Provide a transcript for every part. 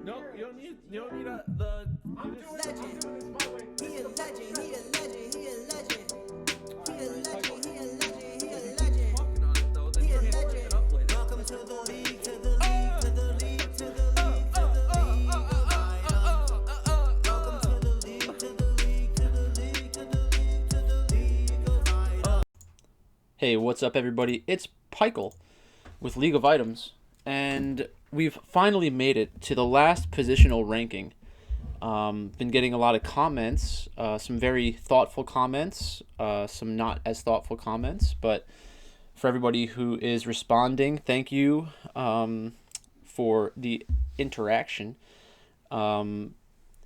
No, you don't need the. I'm doing this my way. He a legend, he a legend, he a legend. He a legend, he a legend, he a legend. Fucking on it though, then He you a can't work legend. it up later. Welcome to the league, to the league, to the league, to the league, to the league of items. Welcome to the league, to the league, to the league, to the league, to the league of items. Hey, what's up, everybody? It's Pikel with League of Items, and we've finally made it to the last positional ranking. Been getting a lot of comments, some very thoughtful comments, some not as thoughtful comments, but for everybody who is responding, thank you for the interaction.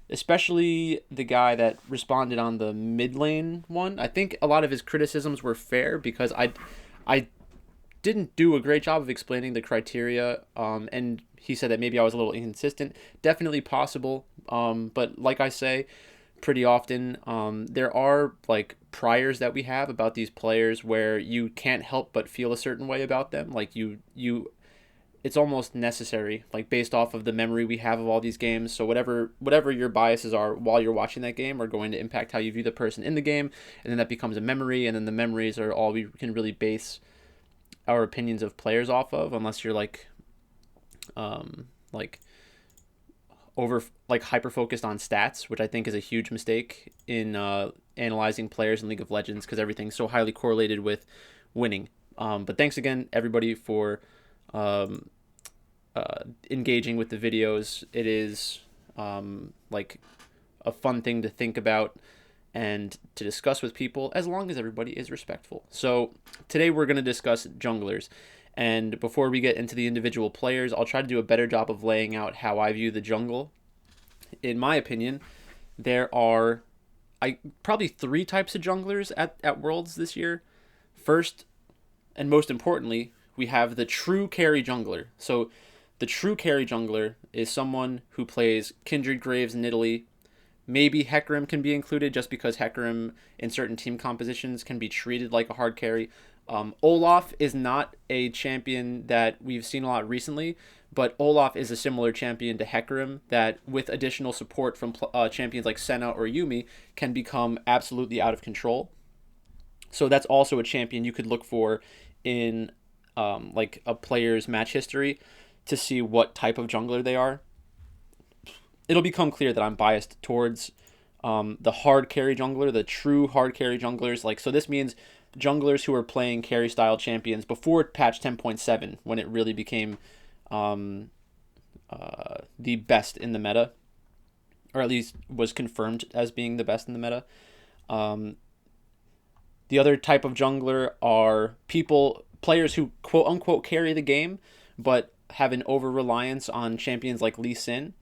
Especially the guy that responded on the mid lane one. I think a lot of his criticisms were fair because I didn't do a great job of explaining the criteria, and he said that maybe I was a little inconsistent. Definitely possible, but like I say pretty often, there are like priors that we have about these players where you can't help but feel a certain way about them. Like it's almost necessary, like based off of the memory we have of all these games. So whatever your biases are while you're watching that game are going to impact how you view the person in the game, and then that becomes a memory, and then the memories are all we can really base our opinions of players off of, unless you're like over like hyper focused on stats, which I think is a huge mistake in analyzing players in League of Legends because everything's so highly correlated with winning. But thanks again, everybody, for engaging with the videos. It is like a fun thing to think about and to discuss with people, as long as everybody is respectful. So today we're going to discuss junglers. And before we get into the individual players, I'll try to do a better job of laying out how I view the jungle. In my opinion, there are probably three types of junglers at Worlds this year. First, and most importantly, we have the true carry jungler. So the true carry jungler is someone who plays Kindred, Graves, Nidalee. Maybe Hecarim can be included just because Hecarim in certain team compositions can be treated like a hard carry. Olaf is not a champion that we've seen a lot recently, but Olaf is a similar champion to Hecarim that, with additional support from champions like Senna or Yumi, can become absolutely out of control. So that's also a champion you could look for in like a player's match history to see what type of jungler they are. It'll become clear that I'm biased towards the hard carry jungler, the true hard carry junglers. Like, so this means junglers who are playing carry style champions before patch 10.7, when it really became the best in the meta, or at least was confirmed as being the best in the meta. The other type of jungler are players who quote unquote carry the game, but have an over reliance on champions like Lee Sin.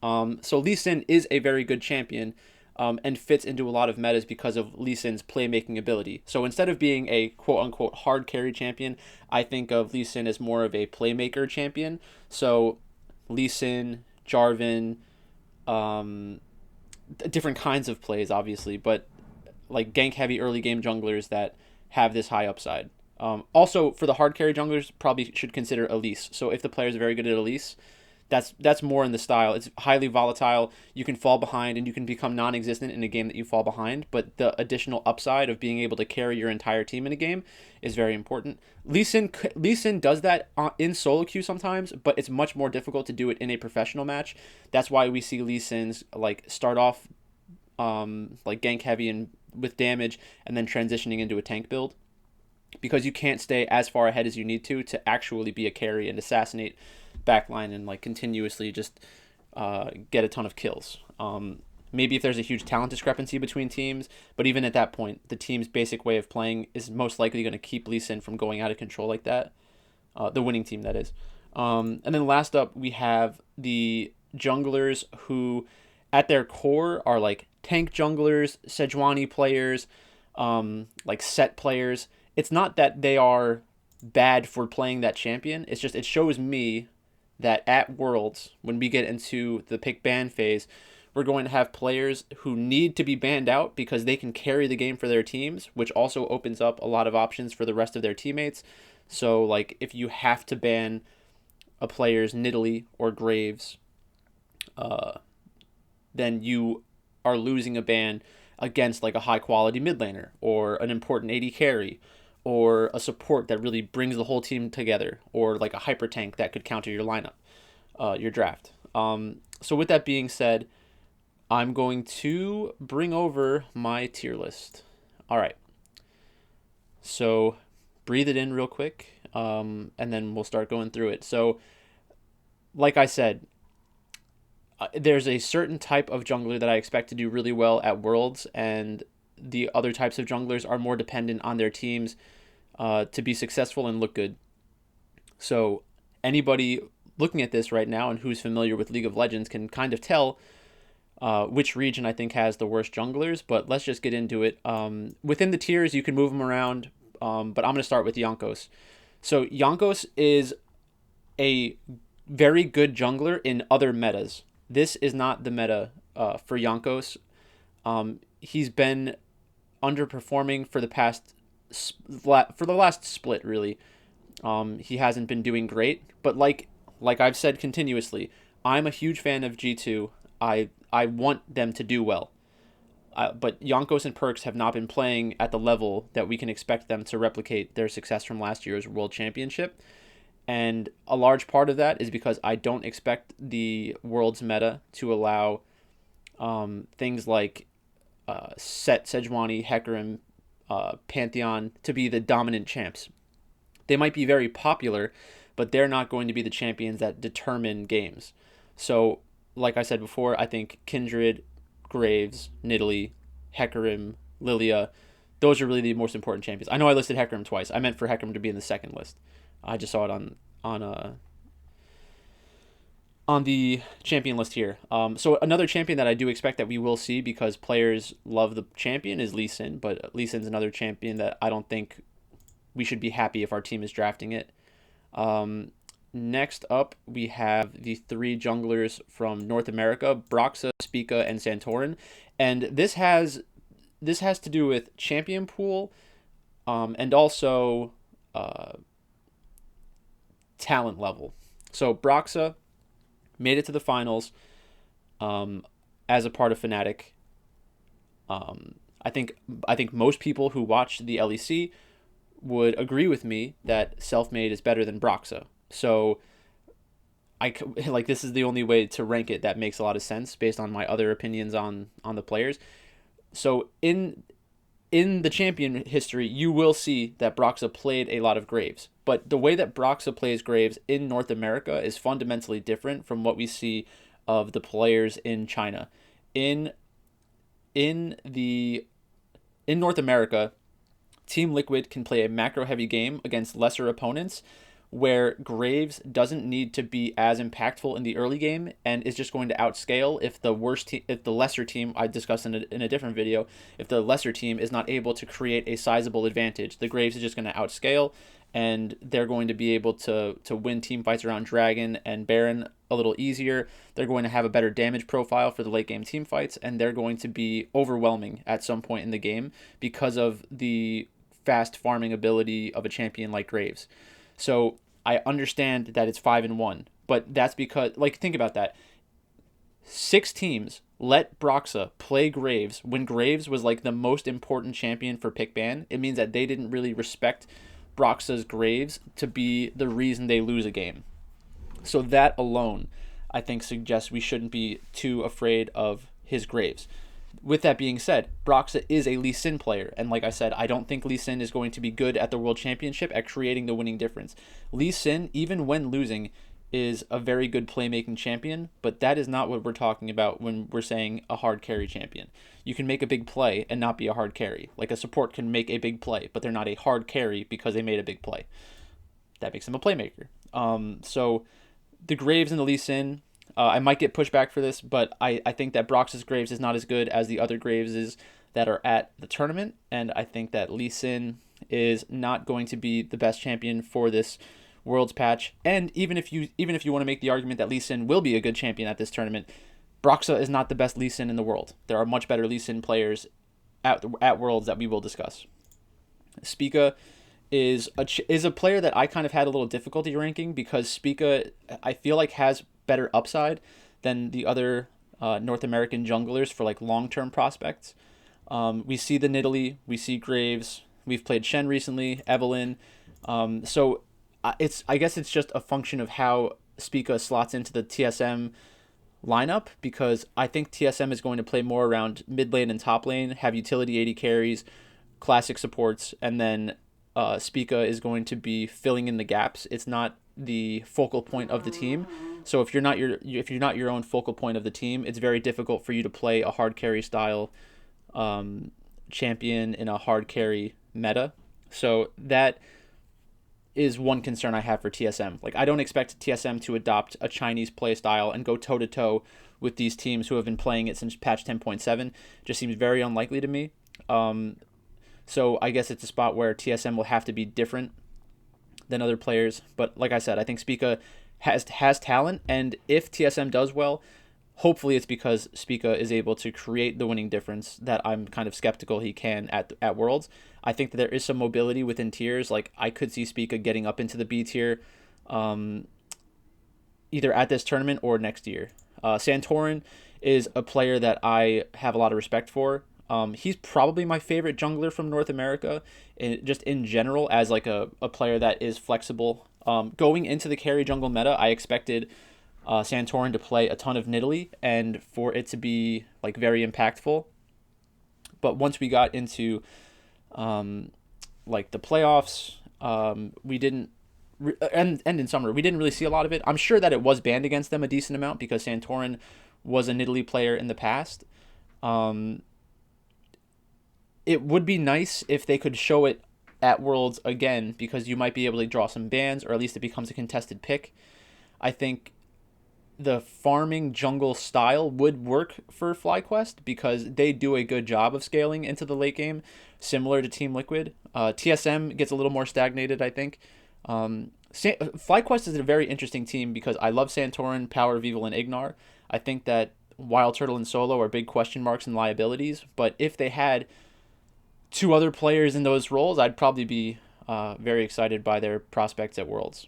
So Lee Sin is a very good champion, and fits into a lot of metas because of Lee Sin's playmaking ability. So instead of being a quote-unquote hard carry champion, I think of Lee Sin as more of a playmaker champion. So Lee Sin, Jarvan, different kinds of plays, obviously, but like gank-heavy early game junglers that have this high upside. Also, for the hard carry junglers, probably should consider Elise. So if the player is very good at Elise, that's more in the style. It's highly volatile. You can fall behind and you can become non-existent in a game that you fall behind, but the additional upside of being able to carry your entire team in a game is very important. Lee Sin does that in solo queue sometimes, but it's much more difficult to do it in a professional match. That's why we see Lee Sin's like start off like gank heavy and with damage and then transitioning into a tank build, because you can't stay as far ahead as you need to actually be a carry and assassinate backline and like continuously just get a ton of kills. Maybe if there's a huge talent discrepancy between teams, but even at that point, the team's basic way of playing is most likely going to keep Lee Sin from going out of control like that. The winning team, that is. And then last up, we have the junglers who, at their core, are like tank junglers, Sejuani players, like set players. It's not that they are bad for playing that champion. It's just it shows me that at Worlds, when we get into the pick ban phase, we're going to have players who need to be banned out because they can carry the game for their teams, which also opens up a lot of options for the rest of their teammates. So, like, if you have to ban a player's Nidalee or Graves, then you are losing a ban against like a high quality mid laner or an important AD carry or a support that really brings the whole team together, or like a hyper tank that could counter your lineup, your draft. So with that being said, I'm going to bring over my tier list. All right. So breathe it in real quick, and then we'll start going through it. So, like I said, there's a certain type of jungler that I expect to do really well at Worlds, and the other types of junglers are more dependent on their teams to be successful and look good. So anybody looking at this right now and who's familiar with League of Legends can kind of tell which region I think has the worst junglers, but let's just get into it. Within the tiers, you can move them around, but I'm going to start with Jankos. So Jankos is a very good jungler in other metas. This is not the meta for Jankos. He's been underperforming for the last split, really. He hasn't been doing great, but like I've said continuously, I'm a huge fan of G2. I want them to do well. But Jankos and Perks have not been playing at the level that we can expect them to replicate their success from last year's World Championship. And a large part of that is because I don't expect the World's meta to allow things like Set, Sejuani, Hecarim, Pantheon to be the dominant champs. They might be very popular, but they're not going to be the champions that determine games. So, like I said before, I think Kindred, Graves, Nidalee, Hecarim, Lilia, those are really the most important champions. I know I listed Hecarim twice. I meant for Hecarim to be in the second list. I just saw it on the champion list here. So another champion that I do expect that we will see because players love the champion is Lee Sin, but Lee Sin's another champion that I don't think we should be happy if our team is drafting it. Next up, we have the three junglers from North America, Broxah, Spika, and Santorin. And this has to do with champion pool and also talent level. So Broxah made it to the finals as a part of Fnatic. I think most people who watched the LEC would agree with me that Selfmade is better than Broxah. So this is the only way to rank it that makes a lot of sense based on my other opinions on the players. So in the champion history, you will see that Broxah played a lot of Graves. But the way that Broxah plays Graves in North America is fundamentally different from what we see of the players in China. In North America, Team Liquid can play a macro-heavy game against lesser opponents where Graves doesn't need to be as impactful in the early game and is just going to outscale if the lesser team, I discussed in a different video, if the lesser team is not able to create a sizable advantage. The Graves is just going to outscale, and they're going to be able to win team fights around Dragon and Baron a little easier. They're going to have a better damage profile for the late game team fights, and they're going to be overwhelming at some point in the game because of the fast farming ability of a champion like Graves. So I understand that it's 5-1, but that's because, think about that. 6 teams let Broxah play Graves when Graves was the most important champion for pick ban. It means that they didn't really respect Broxah's Graves to be the reason they lose a game. So that alone, I think, suggests we shouldn't be too afraid of his Graves. With that being said, Broxah is a Lee Sin player, and like I said, I don't think Lee Sin is going to be good at the World Championship at creating the winning difference. Lee Sin, even when losing, is a very good playmaking champion, but that is not what we're talking about when we're saying a hard carry champion. You can make a big play and not be a hard carry. Like a support can make a big play, but they're not a hard carry because they made a big play. That makes them a playmaker. So the Graves and the Lee Sin, I might get pushback for this, but I think that Broxah's Graves is not as good as the other Graveses that are at the tournament, and I think that Lee Sin is not going to be the best champion for this Worlds patch. And even if you want to make the argument that Lee Sin will be a good champion at this tournament, Broxah is not the best Lee Sin in the world. There are much better Lee Sin players at Worlds that we will discuss. Spika is a player that I kind of had a little difficulty ranking because Spika, I feel like, has better upside than the other North American junglers for like long-term prospects. We see the Nidalee, we see Graves, we've played Shen recently, Evelyn. So I guess it's just a function of how Spika slots into the TSM lineup, because I think TSM is going to play more around mid lane and top lane, have utility AD carries, classic supports, and then Spika is going to be filling in the gaps. It's not the focal point of the team. So if you're not your own focal point of the team, it's very difficult for you to play a hard carry style champion in a hard carry meta. So that is one concern I have for TSM. Like, I don't expect TSM to adopt a Chinese play style and go toe-to-toe with these teams who have been playing it since patch 10.7. Just seems very unlikely to me. So I guess it's a spot where TSM will have to be different than other players. But like I said, I think Spika has talent, and if TSM does well, hopefully it's because Spika is able to create the winning difference that I'm kind of skeptical he can at Worlds. I think that there is some mobility within tiers. Like, I could see Spika getting up into the B tier either at this tournament or next year. Santorin is a player that I have a lot of respect for. He's probably my favorite jungler from North America, just in general, as like a player that is flexible. Going into the carry jungle meta, I expected Santorin to play a ton of Nidalee and for it to be like very impactful. But once we got into like the playoffs, we didn't and in summer we didn't really see a lot of it. I'm sure that it was banned against them a decent amount because Santorin was a Nidalee player in the past. It would be nice if they could show it at Worlds again, because you might be able to draw some bans, or at least it becomes a contested pick. I think the farming jungle style would work for FlyQuest because they do a good job of scaling into the late game, similar to Team Liquid. TSM gets a little more stagnated, I think. FlyQuest is a very interesting team because I love Santorin, Power, Weevil, and Ignar. I think that Wild Turtle and Solo are big question marks and liabilities, but if they had two other players in those roles, I'd probably be very excited by their prospects at Worlds.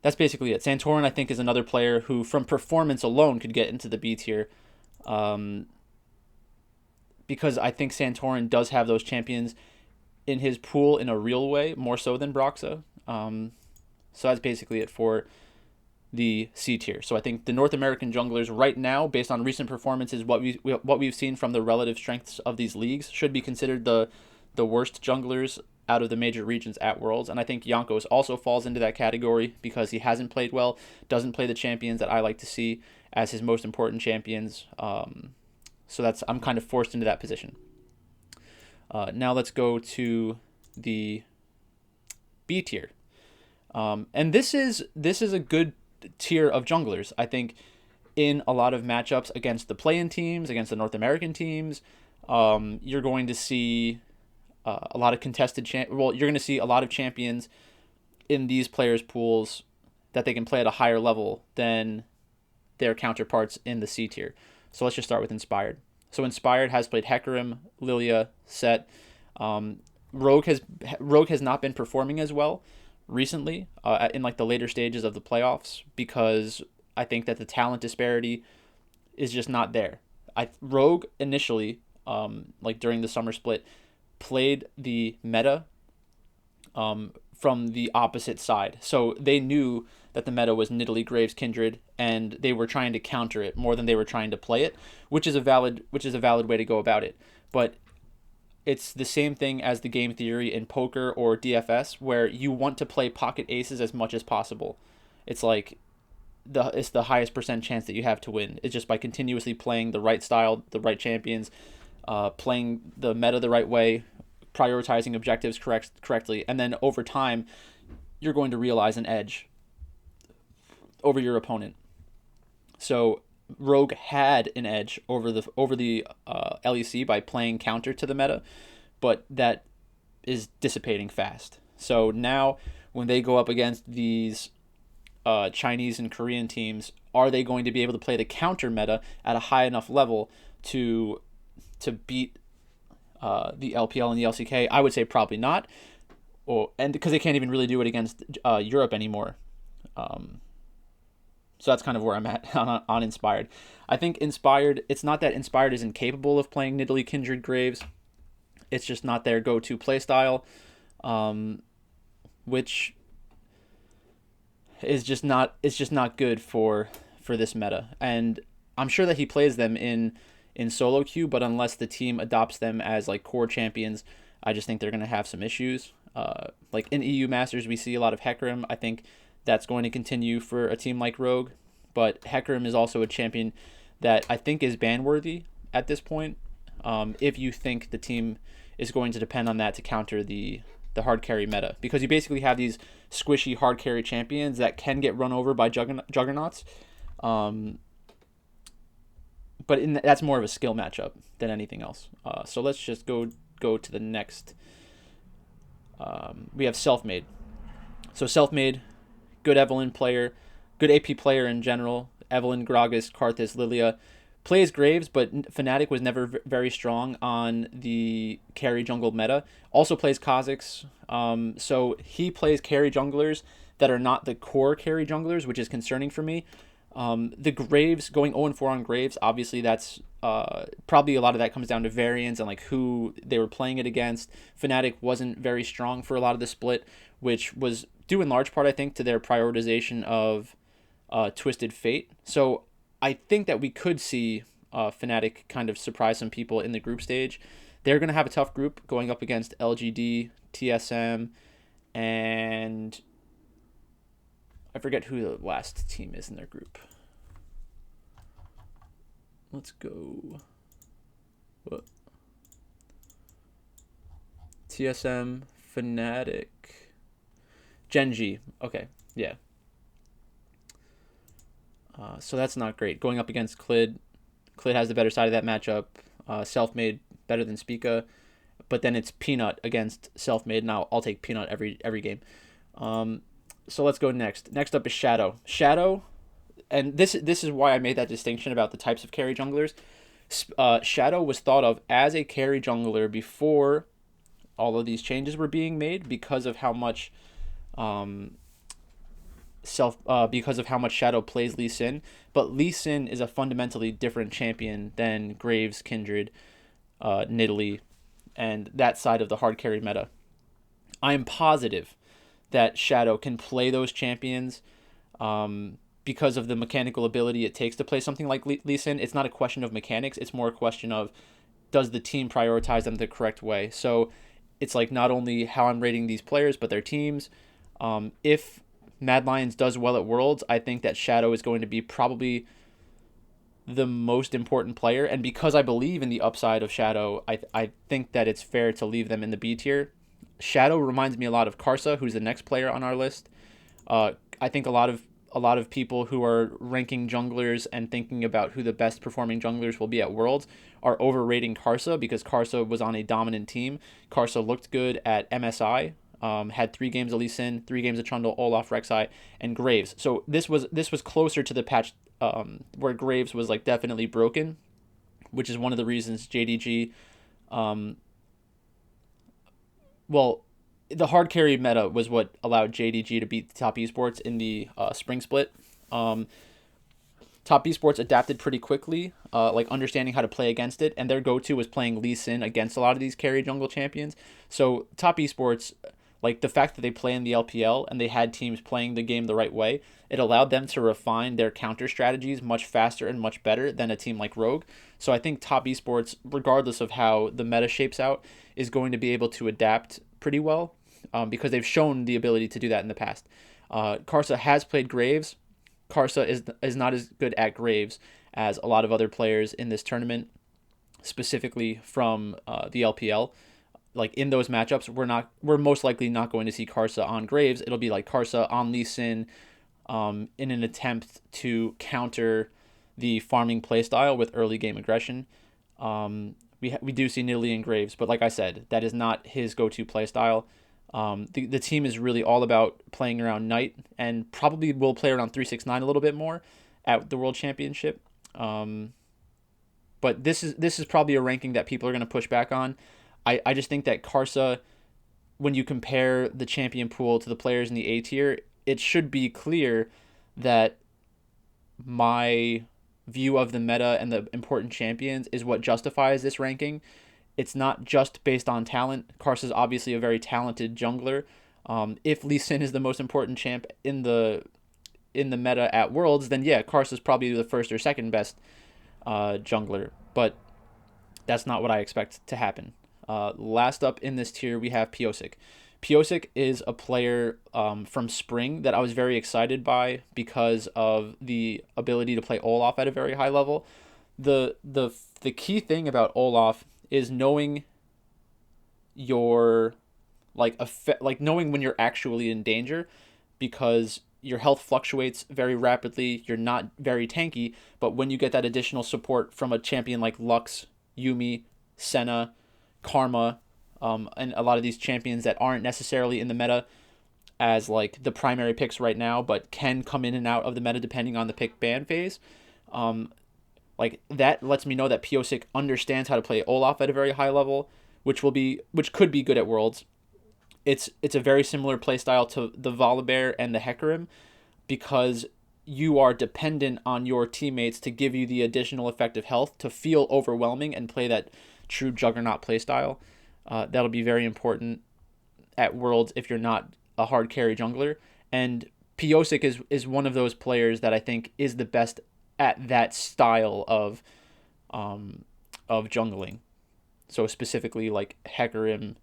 That's basically it. Santorin, I think, is another player who, from performance alone, could get into the B tier. Because I think Santorin does have those champions in his pool in a real way, more so than Broxah. So that's basically it for the C tier. So I think the North American junglers right now, based on recent performances, what we've seen from the relative strengths of these leagues, should be considered the worst junglers out of the major regions at Worlds. And I think Jankos also falls into that category because he hasn't played well, doesn't play the champions that I like to see as his most important champions. So I'm kind of forced into that position. Now let's go to the B tier. And this is a good tier of junglers. I think in a lot of matchups against the play-in teams, against the North American teams, you're going to see a lot of you're going to see a lot of champions in these players' pools that they can play at a higher level than their counterparts in the C tier. So let's just start with Inspired. So Inspired has played Hecarim, Lilia, Set. Rogue has not been performing as well recently in like the later stages of the playoffs because I think that the talent disparity is just not there. Rogue initially, like during the summer split, played the meta from the opposite side. So they knew that the meta was Nidalee, Graves, Kindred, and they were trying to counter it more than they were trying to play it, which is a valid way to go about it. But it's the same thing as the game theory in poker or DFS, where you want to play pocket aces as much as possible. It's like it's the highest % chance that you have to win. It's just by continuously playing the right style, the right champions, playing the meta the right way, prioritizing objectives correctly, and then over time, you're going to realize an edge over your opponent. So Rogue had an edge over the LEC by playing counter to the meta, but that is dissipating fast. So now when they go up against these Chinese and Korean teams, are they going to be able to play the counter meta at a high enough level to beat the LPL and the LCK? I would say probably not, and because they can't even really do it against Europe anymore. So that's kind of where I'm at on Inspired. I think Inspired, it's not that Inspired is incapable of playing Nidalee, Kindred, Graves. It's just not their go-to playstyle, which is just not good for this meta. And I'm sure that he plays them in solo queue, but unless the team adopts them as like core champions, I just think they're going to have some issues. Like in EU Masters, we see a lot of Hecarim. I think that's going to continue for a team like Rogue, but Hecarim is also a champion that I think is ban worthy at this point. If you think the team is going to depend on that to counter the hard carry meta, because you basically have these squishy hard carry champions that can get run over by juggernauts. But that's more of a skill matchup than anything else. So let's just go to the next. We have Selfmade. So Selfmade, good Evelynn player, good AP player in general. Evelynn, Gragas, Karthus, Lilia. Plays Graves, but Fnatic was never very strong on the carry jungle meta. Also plays Kha'Zix. So he plays carry junglers that are not the core carry junglers, which is concerning for me. The Graves, going 0-4 on Graves, obviously that's probably a lot of that comes down to variance and like who they were playing it against. Fnatic wasn't very strong for a lot of the split, which was due in large part, I think, to their prioritization of Twisted Fate. So I think that we could see Fnatic kind of surprise some people in the group stage. They're going to have a tough group going up against LGD, TSM, and I forget who the last team is in their group. Let's go. What? TSM, Fnatic, Genji. Okay, yeah. So that's not great. Going up against Clid. Clid has the better side of that matchup. Selfmade better than Spika. But then it's Peanut against Selfmade. Now I'll take Peanut every game. So let's go next. Next up is Shadow. Shadow, and this is why I made that distinction about the types of carry junglers. Shadow was thought of as a carry jungler before all of these changes were being made because of how much Shadow plays Lee Sin, but Lee Sin is a fundamentally different champion than Graves, Kindred, Nidalee, and that side of the hard carry meta. I am positive that Shadow can play those champions because of the mechanical ability it takes to play something like Lee Sin. It's not a question of mechanics, it's more a question of does the team prioritize them the correct way. So it's like not only how I'm rating these players, but their teams. If Mad Lions does well at Worlds, I think that Shadow is going to be probably the most important player. And because I believe in the upside of Shadow, I think that it's fair to leave them in the B tier. Shadow reminds me a lot of Karsa, who's the next player on our list. I think a lot of people who are ranking junglers and thinking about who the best performing junglers will be at Worlds are overrating Karsa because Karsa was on a dominant team. Karsa looked good at MSI. Had 3 games of Lee Sin, 3 games of Trundle, Olaf, Rek'Sai, and Graves. So this was closer to the patch where Graves was like definitely broken, which is one of the reasons JDG. Well, the hard carry meta was what allowed JDG to beat Top Esports in the spring split. Top Esports adapted pretty quickly, like understanding how to play against it, and their go-to was playing Lee Sin against a lot of these carry jungle champions. So Top Esports, like the fact that they play in the LPL and they had teams playing the game the right way, it allowed them to refine their counter strategies much faster and much better than a team like Rogue. So I think Top Esports, regardless of how the meta shapes out, is going to be able to adapt pretty well because they've shown the ability to do that in the past. Karsa has played Graves. Karsa is not as good at Graves as a lot of other players in this tournament, specifically from the LPL. Like in those matchups, we're most likely not going to see Karsa on Graves. It'll be like Karsa on Lee Sin in an attempt to counter the farming playstyle with early game aggression. We do see Nidalee and Graves, but like I said, that is not his go-to playstyle. The team is really all about playing around Knight and probably will play around 369 a little bit more at the World Championship. But this is probably a ranking that people are going to push back on. I just think that Karsa, when you compare the champion pool to the players in the A tier, it should be clear that my view of the meta and the important champions is what justifies this ranking. It's not just based on talent. Karsa is obviously a very talented jungler. If Lee Sin is the most important champ in the meta at Worlds, then yeah, Karsa is probably the first or second best jungler. But that's not what I expect to happen. Last up in this tier, we have Piosic. Piosic is a player from Spring that I was very excited by because of the ability to play Olaf at a very high level. The key thing about Olaf is knowing your knowing when you're actually in danger, because your health fluctuates very rapidly. You're not very tanky, but when you get that additional support from a champion like Lux, Yuumi, Senna, Karma, and a lot of these champions that aren't necessarily in the meta as like the primary picks right now, but can come in and out of the meta depending on the pick ban phase. Like that lets me know that Piosic understands how to play Olaf at a very high level, which could be good at Worlds. It's a very similar playstyle to the Volibear and the Hecarim, because you are dependent on your teammates to give you the additional effective health to feel overwhelming and play that true Juggernaut playstyle. That'll be very important at Worlds if you're not a hard carry jungler. And Piosic is one of those players that I think is the best at that style of jungling. So specifically like Hecarim,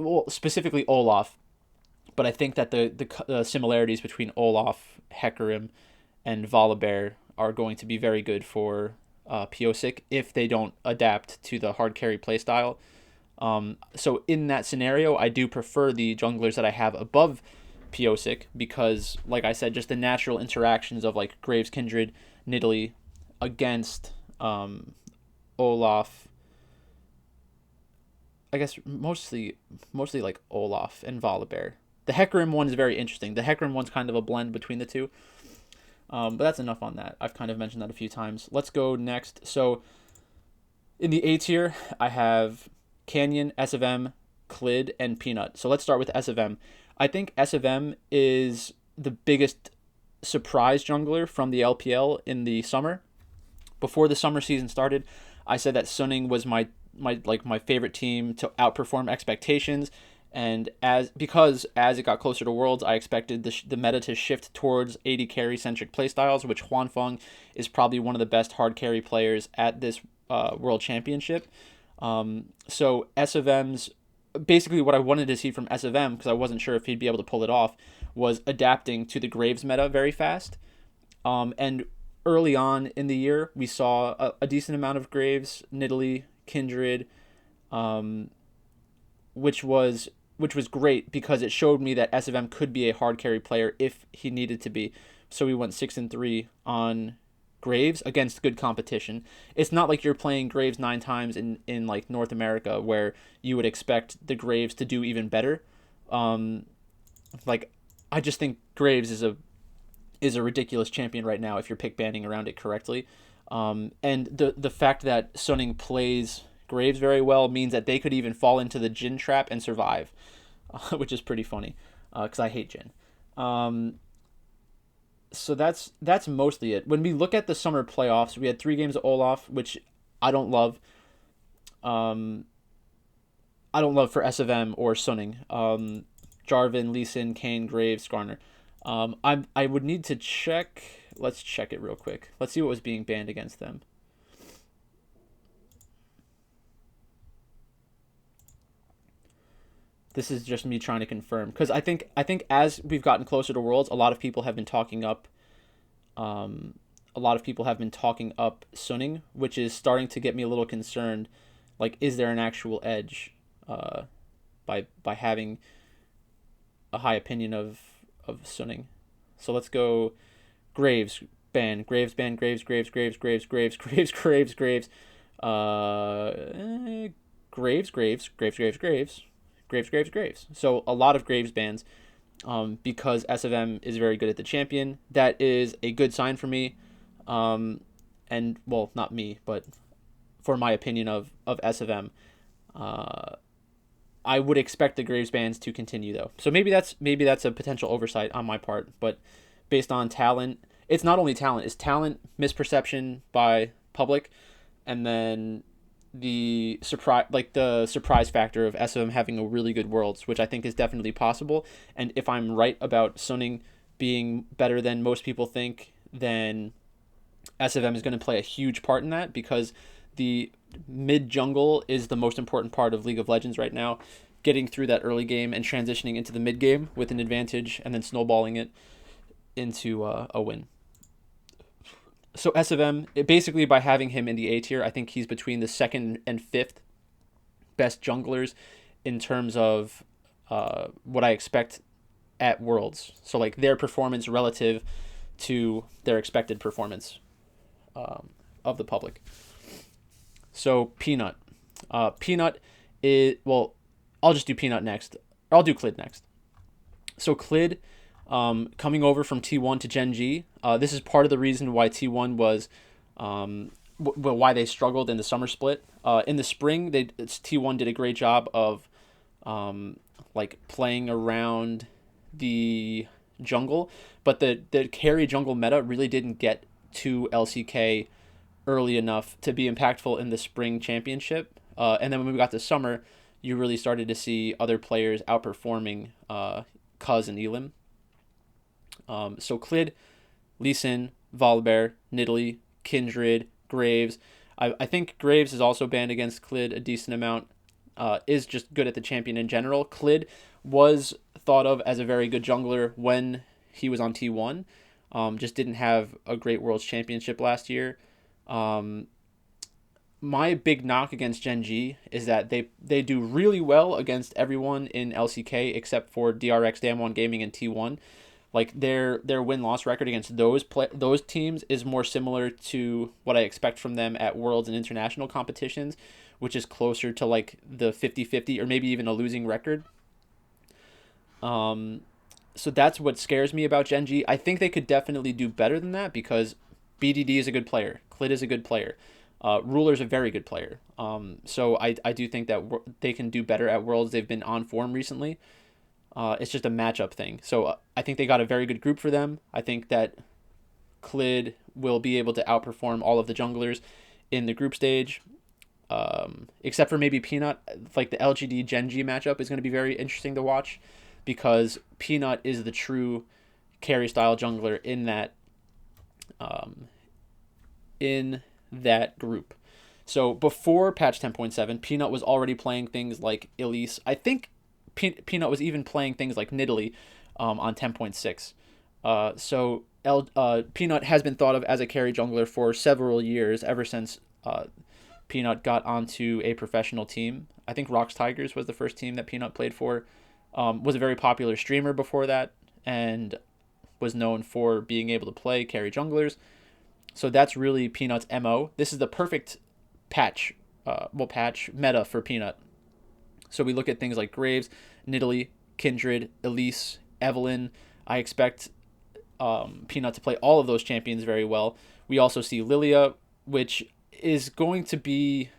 well, specifically Olaf, but I think that the similarities between Olaf, Hecarim, and Volibear are going to be very good for Piosic if they don't adapt to the hard carry playstyle. So in that scenario, I do prefer the junglers that I have above Piosic because, like I said, just the natural interactions of like Graves, Kindred, Nidalee against Olaf. I guess mostly like Olaf and Volibear. The Hecarim one is very interesting. The Hecarim one's kind of a blend between the two. But that's enough on that. I've kind of mentioned that a few times. Let's go next. So in the A tier, I have Canyon, SFM, Clid, and Peanut. So let's start with SFM. I think SFM is the biggest surprise jungler from the LPL in the summer. Before the summer season started, I said that Suning was my favorite team to outperform expectations, and as it got closer to Worlds, I expected the meta to shift towards AD carry centric playstyles, which Huanfeng is probably one of the best hard carry players at this World Championship. So SFM's basically what I wanted to see from SFM, because I wasn't sure if he'd be able to pull it off, was adapting to the Graves meta very fast. And early on in the year, we saw a decent amount of Graves, Nidalee, Kindred, which was great because it showed me that SFM could be a hard carry player if he needed to be. So we went 6-3 on Graves against good competition. It's not like you're playing Graves 9 times in like North America where you would expect the Graves to do even better. Like I just think Graves is a ridiculous champion right now if you're pick banning around it correctly. And the fact that Suning plays Graves very well means that they could even fall into the Jhin trap and survive, which is pretty funny because I hate Jhin. So that's mostly it. When we look at the summer playoffs, we had 3 games of Olaf, which I don't love. I don't love for SFM or Suning. Jarvan, Lee Sin, Kayn, Graves, Skarner. I would need to check. Let's check it real quick. Let's see what was being banned against them. This is just me trying to confirm, because I think as we've gotten closer to Worlds, a lot of people have been talking up Suning, which is starting to get me a little concerned. Like, is there an actual edge by having a high opinion of Suning? So let's go Graves ban, Graves ban, Graves, Graves, Graves, Graves, Graves, Graves, Graves, Graves, Graves, Graves, Graves, Graves, Graves. Graves. So a lot of Graves bans because SFM is very good at the champion. That is a good sign for me. And, well, not me, but for my opinion of SFM. I would expect the Graves bans to continue, though. So maybe that's a potential oversight on my part. But based on talent, it's not only talent, it's talent, misperception by public, and then the surprise factor of SM having a really good Worlds, which I think is definitely possible. And if I'm right about Suning being better than most people think, then SFM is going to play a huge part in that, because the mid jungle is the most important part of League of Legends right now. Getting through that early game and transitioning into the mid game with an advantage and then snowballing it into a win. So SFM, basically by having him in the A tier, I think he's between the second and fifth best junglers in terms of what I expect at Worlds. So like their performance relative to their expected performance of the public. So Peanut. Peanut is, well, I'll just do Peanut next. I'll do Clid next. So Clid, coming over from T1 to Gen G, this is part of the reason why T1 was, why they struggled in the summer split. In the spring, T1 did a great job of, like playing around the jungle, but the carry jungle meta really didn't get to LCK early enough to be impactful in the spring championship. And then when we got to summer, you really started to see other players outperforming Cuz and Elim. So Clid, Lee Sin, Volibear, Nidalee, Kindred, Graves. I think Graves is also banned against Clid a decent amount. Is just good at the champion in general. Clid was thought of as a very good jungler when he was on T1. Just didn't have a great Worlds Championship last year. My big knock against Gen G is that they do really well against everyone in LCK except for DRX, Damwon Gaming, and T1. Like their win-loss record against those teams is more similar to what I expect from them at Worlds and international competitions, which is closer to like the 50-50 or maybe even a losing record. So that's what scares me about Gen G. I think they could definitely do better than that because BDD is a good player. Clid is a good player. Ruler's a very good player. So I do think that they can do better at Worlds. They've been on form recently. It's just a matchup thing. So I think they got a very good group for them. I think that Clid will be able to outperform all of the junglers in the group stage. Except for maybe Peanut. Like the LGD Gen G matchup is going to be very interesting to watch because Peanut is the true carry style jungler in that group. So before patch 10.7, Peanut was already playing things like Elise. I think Peanut was even playing things like Nidalee on 10.6. So Peanut has been thought of as a carry jungler for several years, ever since Peanut got onto a professional team. I think Rocks Tigers was the first team that Peanut played for. Was a very popular streamer before that and was known for being able to play carry junglers. So that's really Peanut's MO. This is the perfect patch meta for Peanut. So we look at things like Graves, Nidalee, Kindred, Elise, Evelynn. I expect Peanut to play all of those champions very well. We also see Lilia, which is going to be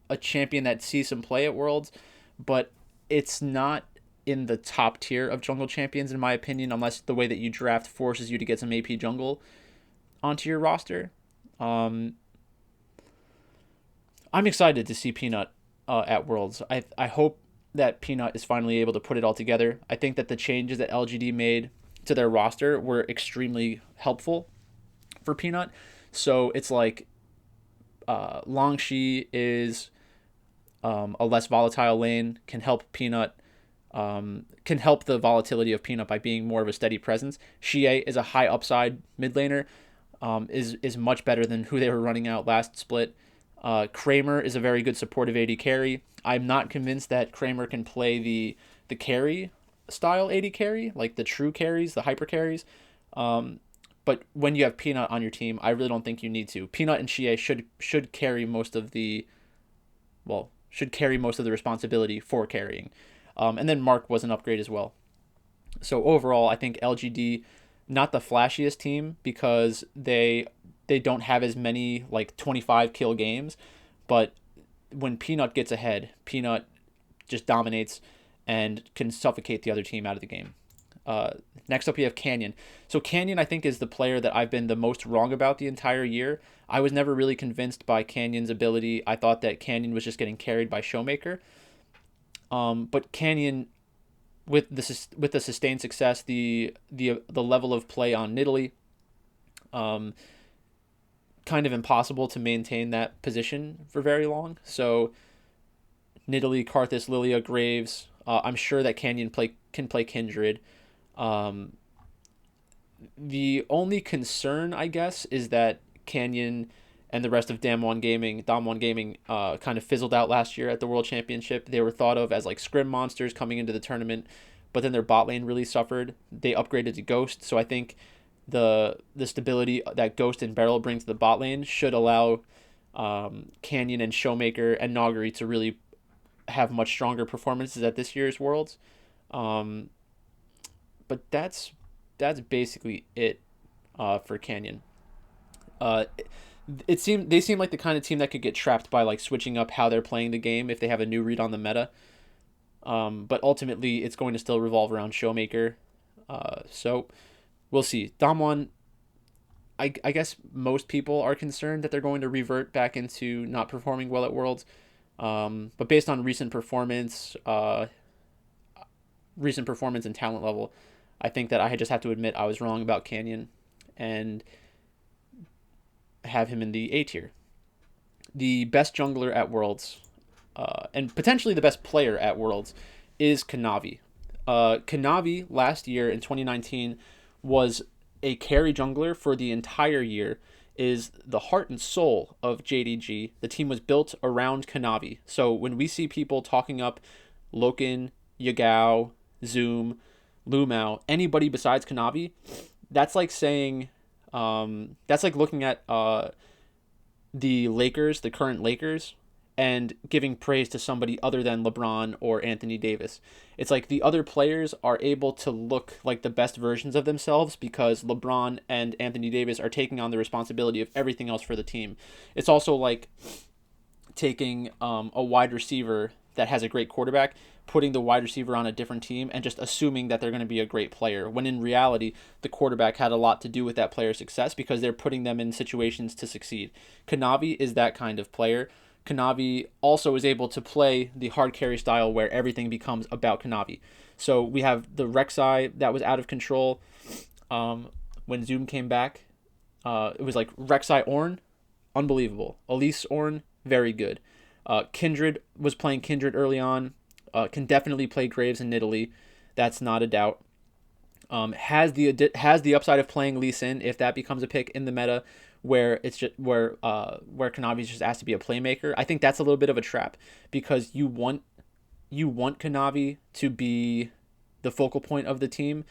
a champion that sees some play at Worlds, but it's not in the top tier of jungle champions, in my opinion, unless the way that you draft forces you to get some AP jungle onto your roster. I'm excited to see Peanut at Worlds. I hope that Peanut is finally able to put it all together. I think that the changes that LGD made to their roster were extremely helpful for Peanut. So it's like Longshi is a less volatile lane, can help Peanut, can help the volatility of Peanut by being more of a steady presence. Xie is a high upside mid laner, is much better than who they were running out last split. Kramer is a very good supportive AD carry. I'm not convinced that Kramer can play the carry style AD carry, like the true carries, the hyper carries. But when you have Peanut on your team, I really don't think you need to. Peanut and Xie should carry most of the responsibility for carrying. And then Mark was an upgrade as well. So overall, I think LGD, not the flashiest team because they don't have as many like 25 kill games, but when Peanut gets ahead, Peanut just dominates and can suffocate the other team out of the game. Next up, we have Canyon. So Canyon, I think, is the player that I've been the most wrong about the entire year. I was never really convinced by Canyon's ability. I thought that Canyon was just getting carried by Showmaker. But Canyon, with the sustained success, the level of play on Nidalee, kind of impossible to maintain that position for very long. So Nidalee, Karthus, Lilia, Graves. I'm sure that Canyon can play Kindred. The only concern, I guess, is that Canyon and the rest of Dam1 Gaming kind of fizzled out last year at the World Championship. They were thought of as like scrim monsters coming into the tournament, but then their bot lane really suffered. They upgraded to Ghost, so I think the stability that Ghost and Beryl bring to the bot lane should allow Canyon and Showmaker and Noggery to really have much stronger performances at this year's Worlds. But that's basically it for Canyon. They seem like the kind of team that could get trapped by like switching up how they're playing the game if they have a new read on the meta. But ultimately, it's going to still revolve around Showmaker. So we'll see. Dam1, I guess most people are concerned that they're going to revert back into not performing well at Worlds. But based on recent performance and talent level, I think that I just have to admit I was wrong about Canyon and have him in the A tier. The best jungler at Worlds, and potentially the best player at Worlds, is Kanavi. Kanavi last year in 2019 was a carry jungler for the entire year, is the heart and soul of JDG. The team was built around Kanavi. So when we see people talking up Loken, Yagao, Zoom, Lumao, anybody besides Kanavi, that's like saying, that's like looking at the Lakers, the current Lakers, and giving praise to somebody other than LeBron or Anthony Davis. It's like the other players are able to look like the best versions of themselves because LeBron and Anthony Davis are taking on the responsibility of everything else for the team. It's also like taking a wide receiver that has a great quarterback, putting the wide receiver on a different team, and just assuming that they're going to be a great player, when in reality, the quarterback had a lot to do with that player's success because they're putting them in situations to succeed. Kanavi is that kind of player. Kanavi also is able to play the hard carry style where everything becomes about Kanavi. So we have the Rek'Sai that was out of control when Zoom came back. It was like Rek'Sai Ornn, unbelievable. Elise Ornn, very good. Kindred was playing Kindred early on. Can definitely play Graves and Nidalee. That's not a doubt. Has the upside of playing Lee Sin if that becomes a pick in the meta where it's just where Kanavi's just asked to be a playmaker. I think that's a little bit of a trap because you want Kanavi to be the focal point of the team.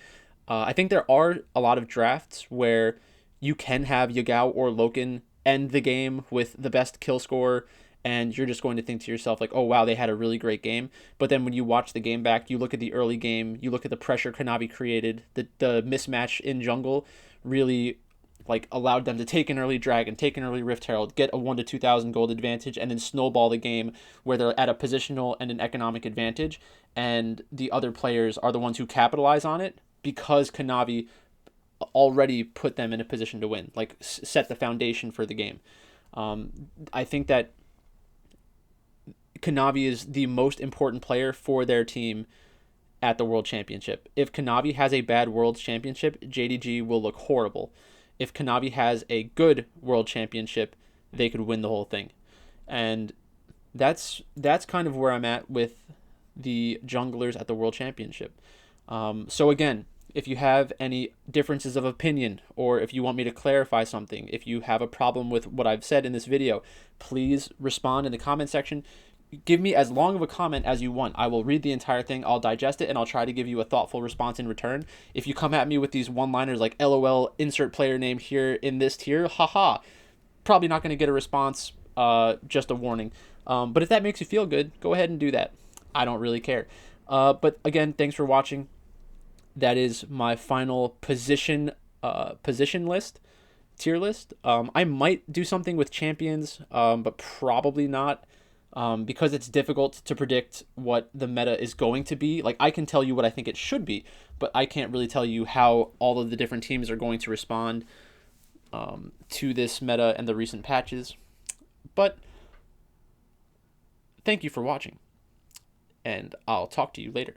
I think there are a lot of drafts where you can have Yagao or Loken end the game with the best kill score, and you're just going to think to yourself like, oh wow, they had a really great game. But then when you watch the game back, you look at the early game, you look at the pressure Kanavi created, the mismatch in jungle really like allowed them to take an early Dragon, take an early Rift Herald, get a 1 to 2,000 gold advantage, and then snowball the game where they're at a positional and an economic advantage, and the other players are the ones who capitalize on it because Kanavi already put them in a position to win, like set the foundation for the game. I think that Kanavi is the most important player for their team at the World Championship. If Kanavi has a bad World Championship, JDG will look horrible. If Kanavi has a good World Championship, they could win the whole thing. And that's kind of where I'm at with the junglers at the World Championship. So again, if you have any differences of opinion, or if you want me to clarify something, if you have a problem with what I've said in this video, please respond in the comment section. Give me as long of a comment as you want. I will read the entire thing, I'll digest it, and I'll try to give you a thoughtful response in return. If you come at me with these one-liners like LOL, insert player name here in this tier, haha, probably not going to get a response, just a warning. But if that makes you feel good, go ahead and do that. I don't really care. But again, thanks for watching. That is my final position list, tier list. I might do something with champions, but probably not. because it's difficult to predict what the meta is going to be. Like, I can tell you what I think it should be, but I can't really tell you how all of the different teams are going to respond to this meta and the recent patches. But thank you for watching, and I'll talk to you later.